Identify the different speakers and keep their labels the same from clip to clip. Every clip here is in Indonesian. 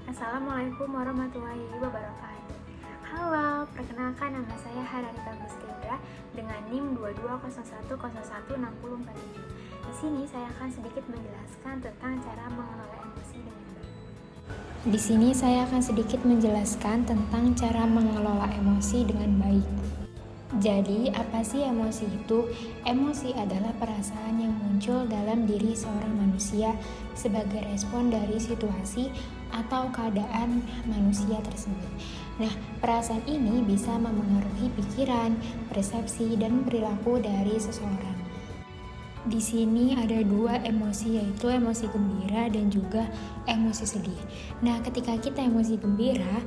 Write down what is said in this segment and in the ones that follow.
Speaker 1: Assalamualaikum warahmatullahi wabarakatuh. Halo, perkenalkan nama saya Haranita Gustiandra dengan NIM 2201016047. Di sini saya akan sedikit menjelaskan tentang cara mengelola emosi dengan baik.
Speaker 2: Di sini saya akan sedikit menjelaskan tentang cara mengelola emosi dengan baik. Jadi, apa sih emosi itu? Emosi adalah perasaan yang muncul dalam diri seorang manusia sebagai respon dari situasi atau keadaan manusia tersebut. Nah, perasaan ini bisa memengaruhi pikiran, persepsi, dan perilaku dari seseorang. Di sini ada dua emosi, yaitu emosi gembira dan juga emosi sedih. Nah, ketika kita emosi gembira,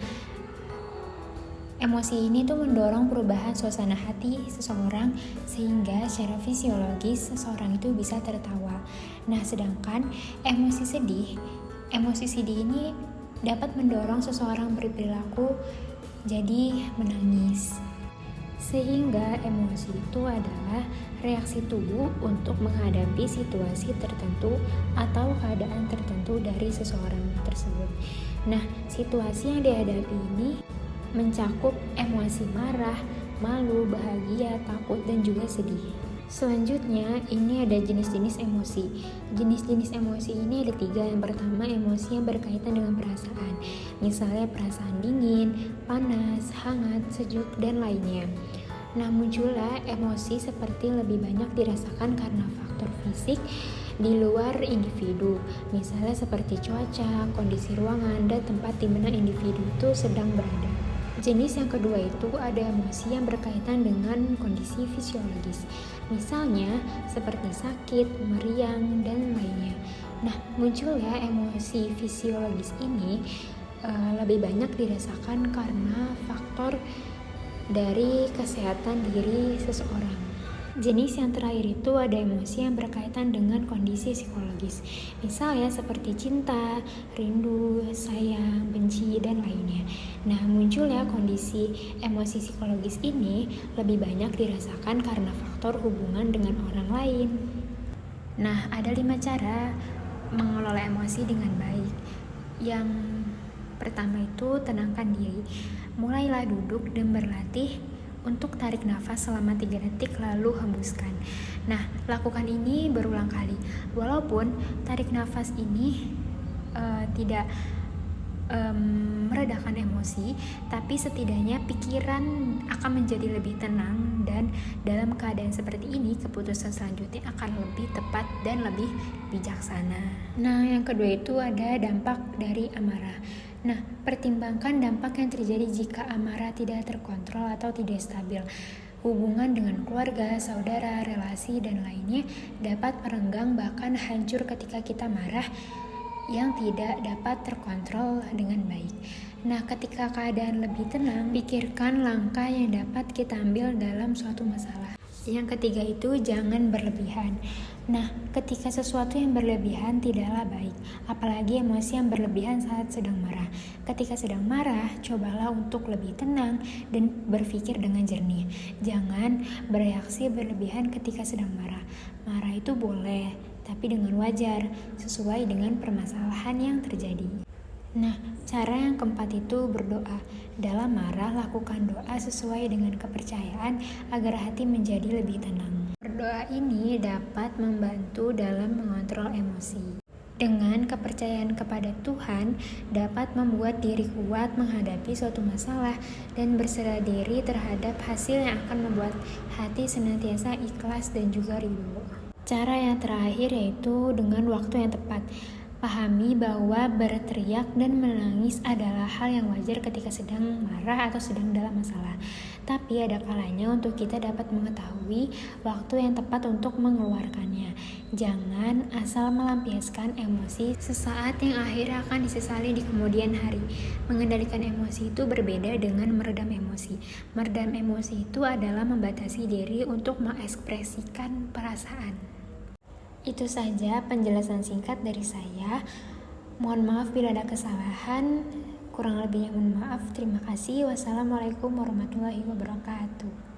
Speaker 2: emosi ini tuh mendorong perubahan suasana hati seseorang sehingga secara fisiologis seseorang itu bisa tertawa. Nah, sedangkan emosi sedih ini dapat mendorong seseorang berperilaku jadi menangis. Sehingga emosi itu adalah reaksi tubuh untuk menghadapi situasi tertentu atau keadaan tertentu dari seseorang tersebut. Nah, situasi yang dihadapi ini mencakup emosi marah, malu, bahagia, takut, dan juga sedih. Selanjutnya, ini ada jenis-jenis emosi. Jenis-jenis emosi ini ada 3. Yang pertama, emosi yang berkaitan dengan perasaan. Misalnya perasaan dingin, panas, hangat, sejuk, dan lainnya. Nah, muncullah emosi seperti lebih banyak dirasakan karena faktor fisik di luar individu. Misalnya seperti cuaca, kondisi ruangan, dan tempat di mana individu itu sedang berada. Jenis yang kedua itu ada emosi yang berkaitan dengan kondisi fisiologis, misalnya seperti sakit, meriang, dan lainnya. Nah, munculnya emosi fisiologis ini lebih banyak dirasakan karena faktor dari kesehatan diri seseorang. Jenis yang terakhir itu ada emosi yang berkaitan dengan kondisi psikologis, misalnya seperti cinta, rindu, sayang, benci, dan lainnya. Nah, munculnya kondisi emosi psikologis ini lebih banyak dirasakan karena faktor hubungan dengan orang lain. Nah, ada 5 cara mengelola emosi dengan baik. Yang pertama itu tenangkan diri. Mulailah duduk dan berlatih untuk tarik nafas selama 3 detik lalu hembuskan. Nah, lakukan ini berulang kali. Walaupun tarik nafas ini tidak meredakan emosi, tapi setidaknya pikiran akan menjadi lebih tenang, dan dalam keadaan seperti ini keputusan selanjutnya akan lebih tepat dan lebih bijaksana. Nah, yang kedua itu ada dampak dari amarah. Nah, pertimbangkan dampak yang terjadi jika amarah tidak terkontrol atau tidak stabil. Hubungan dengan keluarga, saudara, relasi, dan lainnya dapat merenggang bahkan hancur ketika kita marah yang tidak dapat terkontrol dengan baik. Nah, ketika keadaan lebih tenang, pikirkan langkah yang dapat kita ambil dalam suatu masalah. Yang ketiga itu jangan berlebihan. Nah, ketika sesuatu yang berlebihan tidaklah baik, apalagi emosi yang berlebihan saat sedang marah. Ketika sedang marah, cobalah untuk lebih tenang dan berpikir dengan jernih. Jangan bereaksi berlebihan ketika sedang marah. Marah itu boleh, tapi dengan wajar, sesuai dengan permasalahan yang terjadi. Nah, cara yang keempat itu berdoa. Dalam marah, lakukan doa sesuai dengan kepercayaan agar hati menjadi lebih tenang. Berdoa ini dapat membantu dalam mengontrol emosi. Dengan kepercayaan kepada Tuhan, dapat membuat diri kuat menghadapi suatu masalah dan berserah diri terhadap hasil yang akan membuat hati senantiasa ikhlas dan juga ridho. Cara yang terakhir yaitu dengan waktu yang tepat. Pahami bahwa berteriak dan menangis adalah hal yang wajar ketika sedang marah atau sedang dalam masalah. Tapi ada kalanya untuk kita dapat mengetahui waktu yang tepat untuk mengeluarkannya. Jangan asal melampiaskan emosi sesaat yang akhirnya akan disesali di kemudian hari. Mengendalikan emosi itu berbeda dengan meredam emosi. Meredam emosi itu adalah membatasi diri untuk mengekspresikan perasaan. Itu saja penjelasan singkat dari saya. Mohon maaf bila ada kesalahan. Kurang lebihnya mohon maaf. Terima kasih. Wassalamualaikum warahmatullahi wabarakatuh.